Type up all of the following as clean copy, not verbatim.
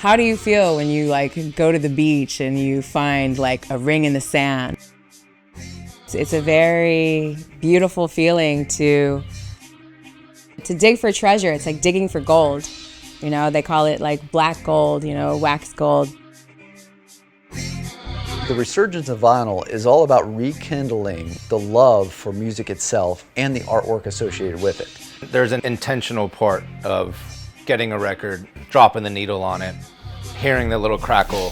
How do you feel when you like go to the beach and you find like a ring in the sand? It's a very beautiful feeling to dig for treasure. It's like digging for gold. You know, they call it like black gold, you know, wax gold. The resurgence of vinyl is all about rekindling the love for music itself and the artwork associated with it. There's an intentional part of getting a record, dropping the needle on it, hearing the little crackle.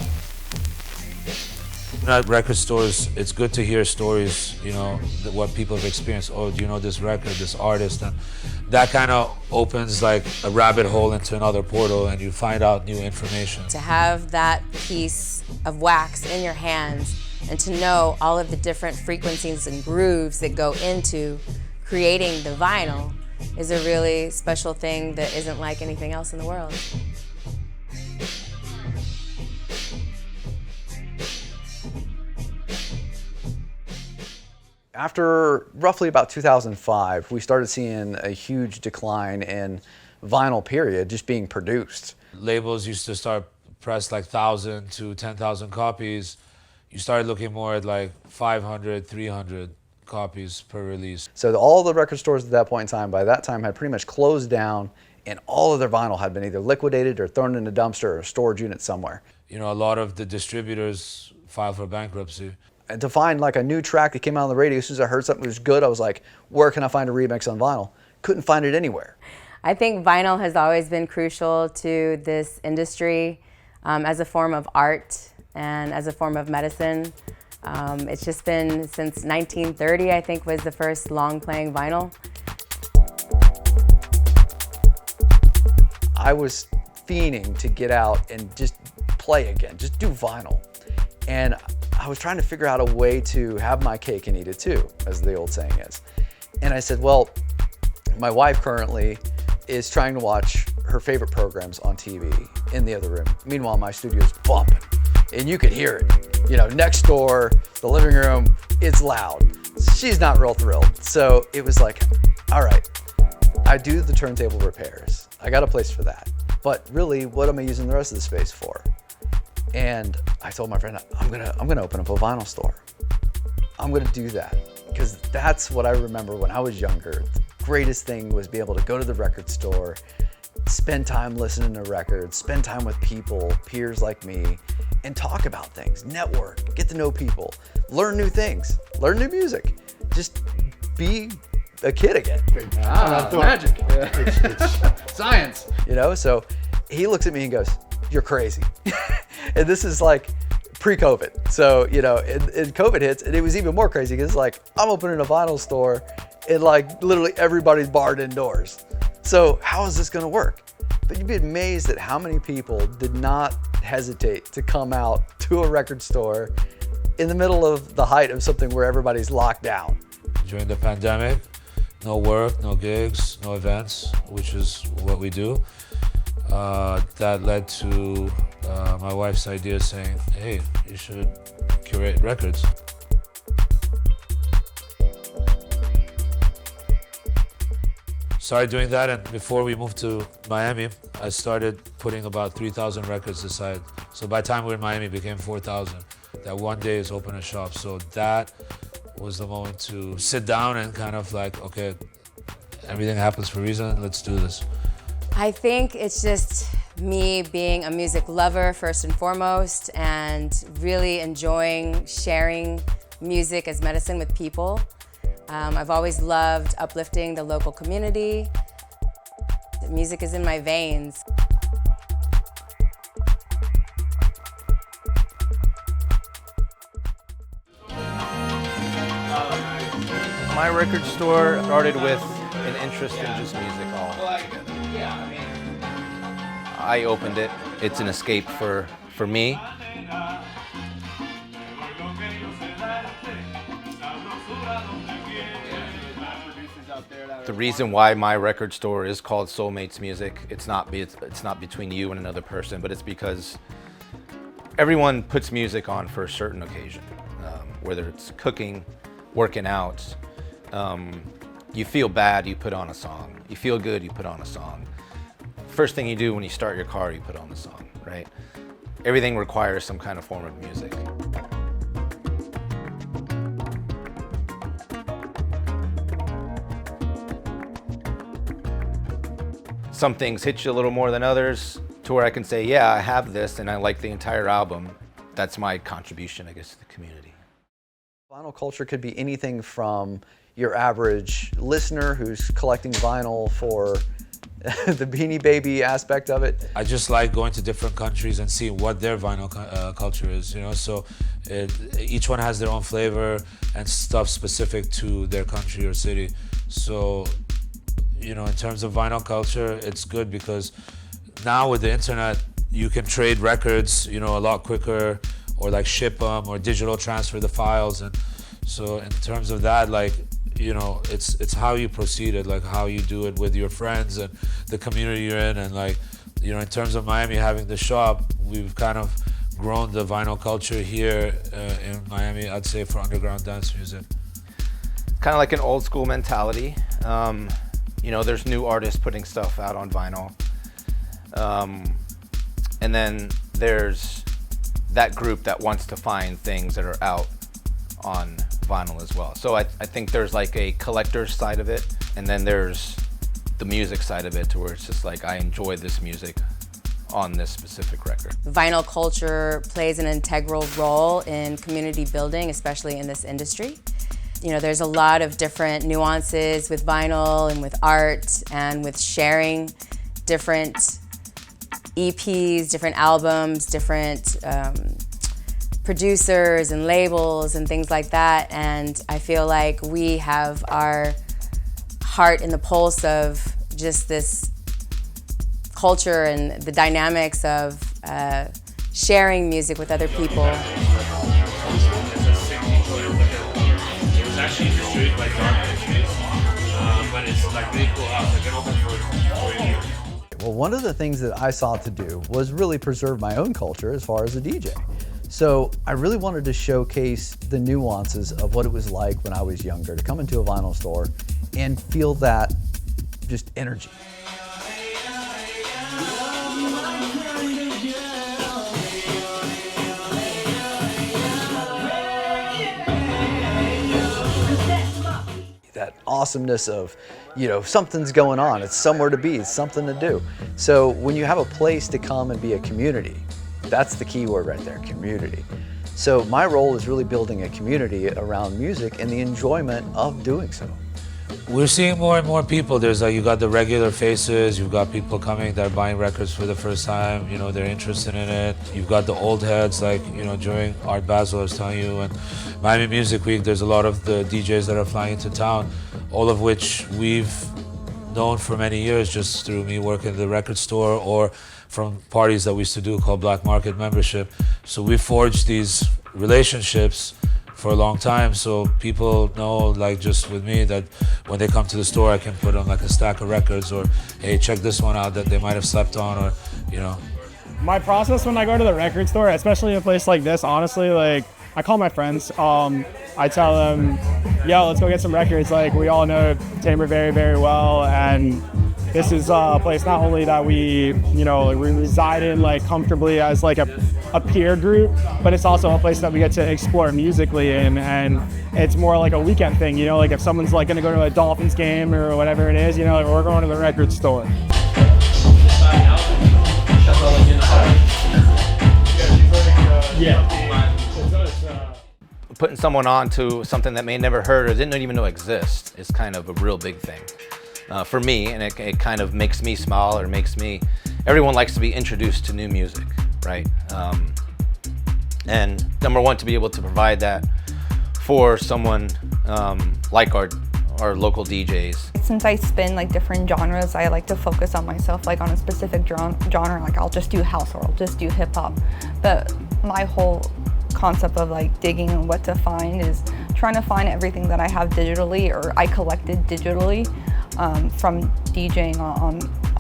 At record stores, it's good to hear stories, you know, what people have experienced. Oh, do you know this record, this artist? And that kind of opens like a rabbit hole into another portal, and you find out new information. To have that piece of wax in your hands and to know all of the different frequencies and grooves that go into creating the vinyl is a really special thing that isn't like anything else in the world. After roughly about 2005, we started seeing a huge decline in vinyl, period, just being produced. Labels used to start press like 1,000 to 10,000 copies. You started looking more at like 500, 300 copies per release. So all the record stores at that point in time, by that time, had pretty much closed down, and all of their vinyl had been either liquidated or thrown in a dumpster or a storage unit somewhere. You know, a lot of the distributors filed for bankruptcy. And to find like a new track that came out on the radio, as soon as I heard something that was good, I was like, where can I find a remix on vinyl? Couldn't find it anywhere. I think vinyl has always been crucial to this industry as a form of art and as a form of medicine. It's just been since 1930, I think, was the first long-playing vinyl. I was fiending to get out and just play again, just do vinyl. And I was trying to figure out a way to have my cake and eat it too, as the old saying is. And I said, well, my wife currently is trying to watch her favorite programs on TV in the other room. Meanwhile, my studio's bumping, and you could hear it. You know, next door, the living room, it's loud. She's not real thrilled. So it was like, all right, I do the turntable repairs. I got a place for that. But really, what am I using the rest of the space for? And I told my friend, I'm gonna open up a vinyl store. I'm gonna do that, because that's what I remember when I was younger. The greatest thing was be able to go to the record store, spend time listening to records, spend time with people, peers like me, and talk about things, network, get to know people, learn new things, learn new music, just be a kid again. That's magic. It's science. You know, so he looks at me and goes, "You're crazy." And this is like pre-COVID. So, you know, and COVID hits, and it was even more crazy because it's like, I'm opening a vinyl store and like literally everybody's barred indoors. So how is this gonna work? But you'd be amazed at how many people did not hesitate to come out to a record store in the middle of the height of something where everybody's locked down. During the pandemic, no work, no gigs, no events, which is what we do. That led to my wife's idea saying, hey, you should curate records. Started doing that, and before we moved to Miami, I started putting about 3,000 records aside. So by the time we were in Miami, it became 4,000. That one day is open a shop. So that was the moment to sit down and kind of like, okay, everything happens for a reason, let's do this. I think it's just me being a music lover first and foremost, and really enjoying sharing music as medicine with people. I've always loved uplifting the local community. Music is in my veins. My record store started with an interest in just music all. I opened it. It's an escape for me. The reason why my record store is called Soulmates Music, it's not between you and another person, but it's because everyone puts music on for a certain occasion, whether it's cooking, working out. You feel bad, you put on a song. You feel good, you put on a song. First thing you do when you start your car, you put on a song. right? Everything requires some kind of form of music. Some things hit you a little more than others, to where I can say, yeah, I have this and I like the entire album. That's my contribution, I guess, to the community. Vinyl culture could be anything from your average listener who's collecting vinyl for the Beanie Baby aspect of it. I just like going to different countries and seeing what their vinyl culture is, you know, so each one has their own flavor and stuff specific to their country or city. So, you know, in terms of vinyl culture, it's good because now with the internet, you can trade records, you know, a lot quicker, or like ship them or digital transfer the files. And so in terms of that, like, you know, it's how you proceed it, like how you do it with your friends and the community you're in. And like, you know, in terms of Miami having the shop, we've kind of grown the vinyl culture here in Miami, I'd say, for underground dance music. Kind of like an old school mentality. You know, there's new artists putting stuff out on vinyl. And then there's that group that wants to find things that are out on vinyl as well. So I think there's like a collector's side of it, and then there's the music side of it, to where it's just like, I enjoy this music on this specific record. Vinyl culture plays an integral role in community building, especially in this industry. You know, there's a lot of different nuances with vinyl and with art and with sharing different EPs, different albums, different producers and labels and things like that. And I feel like we have our heart in the pulse of just this culture and the dynamics of sharing music with other people. It's actually distributed by Dark Pictures, but it's like really cool house. I've been open for 4 years. Well, one of the things that I sought to do was really preserve my own culture as far as a DJ. So I really wanted to showcase the nuances of what it was like when I was younger, to come into a vinyl store and feel that just energy. That awesomeness of, you know, something's going on, it's somewhere to be, it's something to do. So when you have a place to come and be a community, that's the key word right there, community. So my role is really building a community around music and the enjoyment of doing so. We're seeing more and more people. There's like, you got the regular faces, you've got people coming that are buying records for the first time, you know, they're interested in it. You've got the old heads, like, you know, during Art Basel, I was telling you, and Miami Music Week, there's a lot of the DJs that are flying into town, all of which we've known for many years just through me working at the record store or from parties that we used to do called Black Market Membership. So we forged these relationships for a long time, so people know, like just with me, that when they come to the store I can put on like a stack of records, or hey, check this one out that they might have slept on, or you know. My process when I go to the record store, especially in a place like this, honestly, like I call my friends, I tell them, yo, let's go get some records. Like we all know Tamer very, very well, and this is a place not only that we, you know, we reside in like comfortably as like a peer group, but it's also a place that we get to explore musically in, and it's more like a weekend thing, you know, like if someone's like gonna go to a Dolphins game or whatever it is, you know, like we're going to the record store. Putting someone on to something that may never heard or didn't even know exist is kind of a real big thing for me, and it kind of makes me smile, or makes me, everyone likes to be introduced to new music, right? And number one, to be able to provide that for someone like our local DJs. Since I spin like different genres, I like to focus on myself like on a specific genre, like I'll just do house or I'll just do hip hop. But my whole concept of like digging and what to find is trying to find everything that I have digitally, or I collected digitally from DJing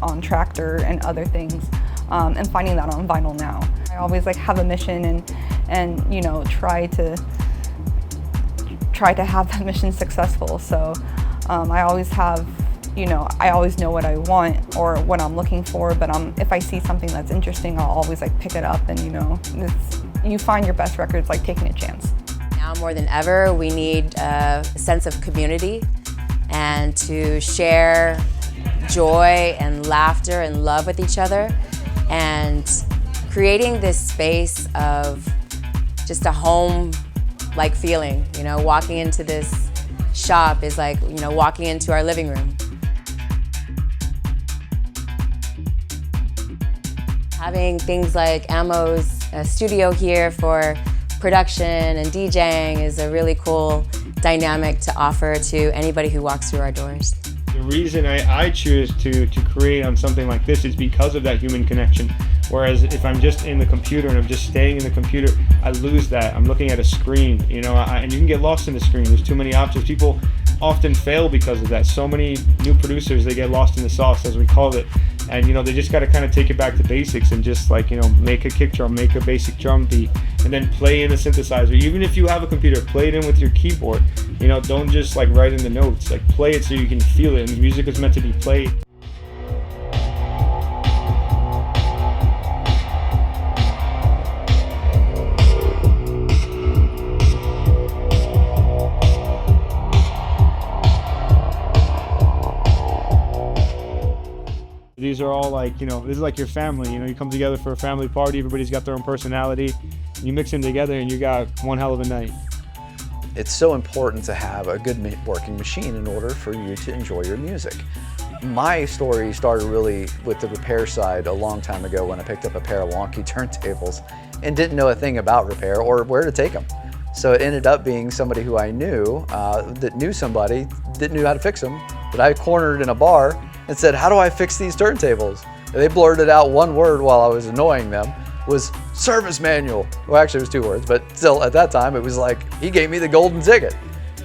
on Tractor and other things, and finding that on vinyl now. I always like have a mission and you know, try to have that mission successful. So I always have you know, I always know what I want or what I'm looking for, but if I see something that's interesting, I'll always like pick it up, and you know, you find your best records like taking a chance. Now more than ever, we need a sense of community and to share joy and laughter and love with each other, and creating this space of just a home-like feeling. You know, walking into this shop is like, you know, walking into our living room. Having things like Ammo's studio here for production and DJing is a really cool dynamic to offer to anybody who walks through our doors. The reason I choose to create on something like this is because of that human connection. Whereas if I'm just in the computer and I'm just staying in the computer, I lose that. I'm looking at a screen, you know, and you can get lost in the screen. There's too many options. People often fail because of that. So many new producers, they get lost in the sauce, as we call it. And, you know, they just got to kind of take it back to basics and just like, you know, make a kick drum, make a basic drum beat, and then play in a synthesizer. Even if you have a computer, play it in with your keyboard. You know, don't just like write in the notes, like play it so you can feel it. And music is meant to be played. These are all like, you know, this is like your family. You know, you come together for a family party, everybody's got their own personality, and you mix them together and you got one hell of a night. It's so important to have a good working machine in order for you to enjoy your music. My story started really with the repair side a long time ago when I picked up a pair of wonky turntables and didn't know a thing about repair or where to take them. So it ended up being somebody who I knew that knew somebody that knew how to fix them, that I cornered in a bar and said, "How do I fix these turntables?" And they blurted out one word while I was annoying them, was service manual. Well, actually it was 2 words, but still at that time it was like, he gave me the golden ticket.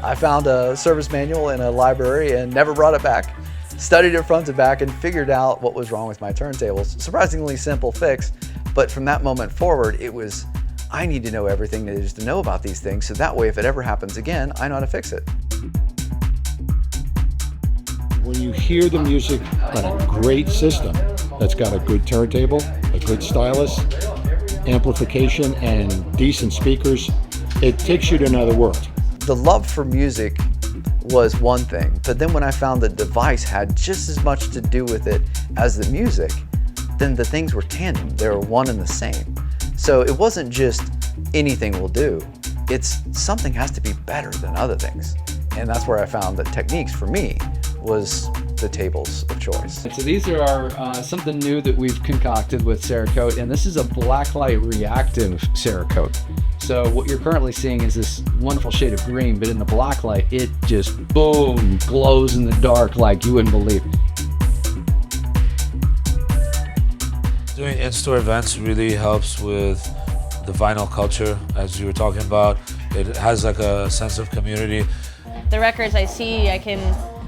I found a service manual in a library and never brought it back. Studied it front to back and figured out what was wrong with my turntables. Surprisingly simple fix, but from that moment forward, it was, I need to know everything there is to know about these things, so that way if it ever happens again, I know how to fix it. When you hear the music on a great system that's got a good turntable, a good stylus, amplification, and decent speakers, it takes you to another world. The love for music was one thing, but then when I found the device had just as much to do with it as the music, then the things were tandem. They were one and the same. So it wasn't just anything will do. It's something has to be better than other things. And that's where I found that techniques for me was the tables of choice. So these are something new that we've concocted with Cerakote, and this is a blacklight reactive Cerakote. So what you're currently seeing is this wonderful shade of green, but in the blacklight, it just boom, glows in the dark like you wouldn't believe. Doing in-store events really helps with the vinyl culture, as you were talking about. It has like a sense of community. The records I see, I can,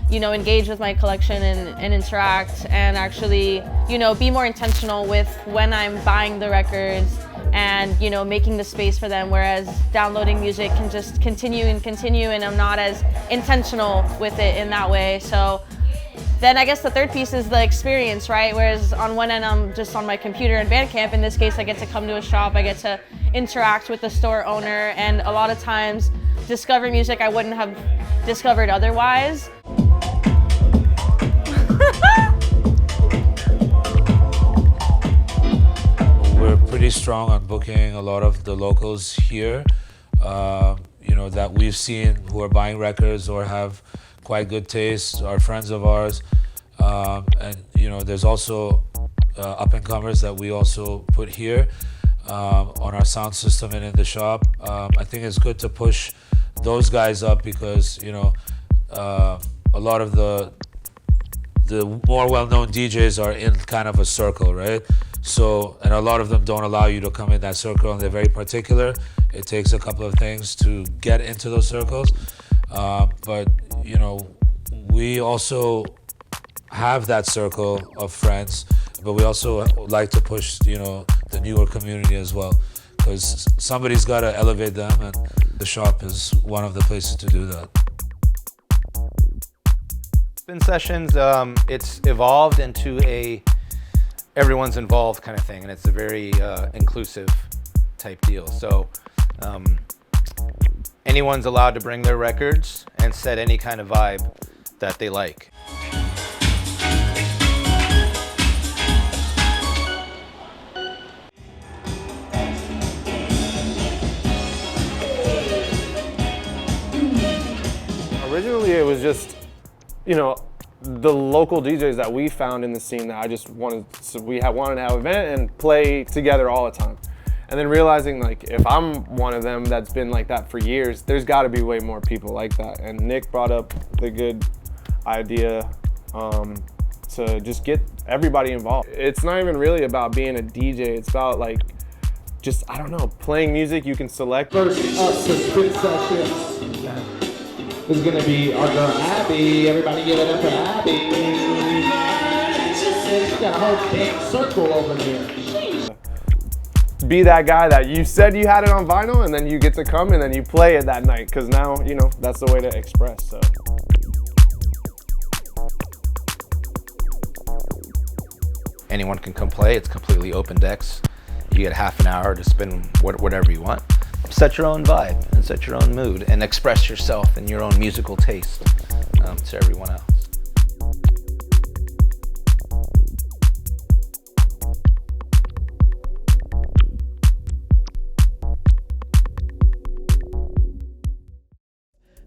you know, engage with my collection and interact and actually, you know, be more intentional with when I'm buying the records and, you know, making the space for them, whereas downloading music can just continue and I'm not as intentional with it in that way. So then I guess the third piece is the experience, right? Whereas on one end I'm just on my computer in Bandcamp. In this case, I get to come to a shop, I get to interact with the store owner, and a lot of times discover music I wouldn't have discovered otherwise. We're pretty strong on booking a lot of the locals here, you know, that we've seen who are buying records or have quite good taste, are friends of ours. And, you know, there's also up-and-comers that we also put here on our sound system and in the shop. I think it's good to push those guys up because, you know, a lot of the more well-known DJs are in kind of a circle, right? So, and a lot of them don't allow you to come in that circle, and they're very particular. It takes a couple of things to get into those circles. But, you know, we also have that circle of friends, but we also like to push, you know, the newer community as well, because somebody's got to elevate them, and the shop is one of the places to do that. Spin Sessions, it's evolved into a everyone's involved kind of thing, and it's a very inclusive type deal. So anyone's allowed to bring their records and set any kind of vibe that they like. Originally, it was just, you know, the local DJs that we found in the scene that I just wanted, so we wanted to have an event and play together all the time. And then realizing, like, if I'm one of them that's been like that for years, there's got to be way more people like that. And Nick brought up the good idea to just get everybody involved. It's not even really about being a DJ. It's about, like, just, I don't know, playing music you can select. First up to Spin Sessions is going to be our girl Abby. Everybody give it up for Abby. She's got a whole big circle over here. Be that guy that you said you had it on vinyl, and then you get to come and then you play it that night, because now, you know, that's the way to express. So. Anyone can come play. It's completely open decks. You get half an hour to spin whatever you want. Set your own vibe and set your own mood and express yourself and your own musical taste to everyone else.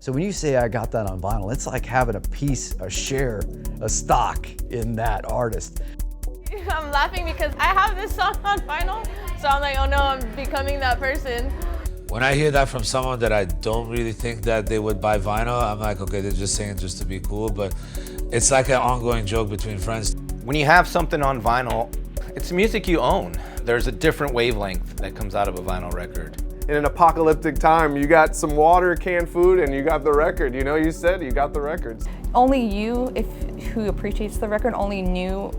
So when you say I got that on vinyl, it's like having a piece, a share, a stock in that artist. I'm laughing because I have this song on vinyl, so I'm like, oh no, I'm becoming that person. When I hear that from someone that I don't really think that they would buy vinyl, I'm like, okay, they're just saying it just to be cool, but it's like an ongoing joke between friends. When you have something on vinyl, it's music you own. There's a different wavelength that comes out of a vinyl record. In an apocalyptic time, you got some water, canned food, and you got the record. You know, you said you got the records. Only you, who appreciates the record, only knew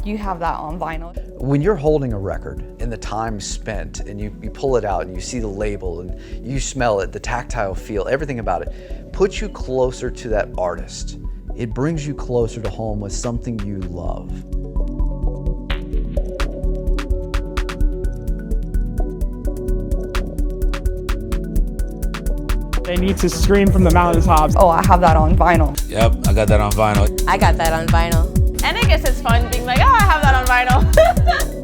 you have that on vinyl. When you're holding a record and the time spent and you pull it out and you see the label and you smell it, the tactile feel, everything about it, puts you closer to that artist. It brings you closer to home with something you love. They need to scream from the mountaintops. Oh, I have that on vinyl. Yep, I got that on vinyl. I got that on vinyl. And I guess it's fun being like, oh, I have that on vinyl.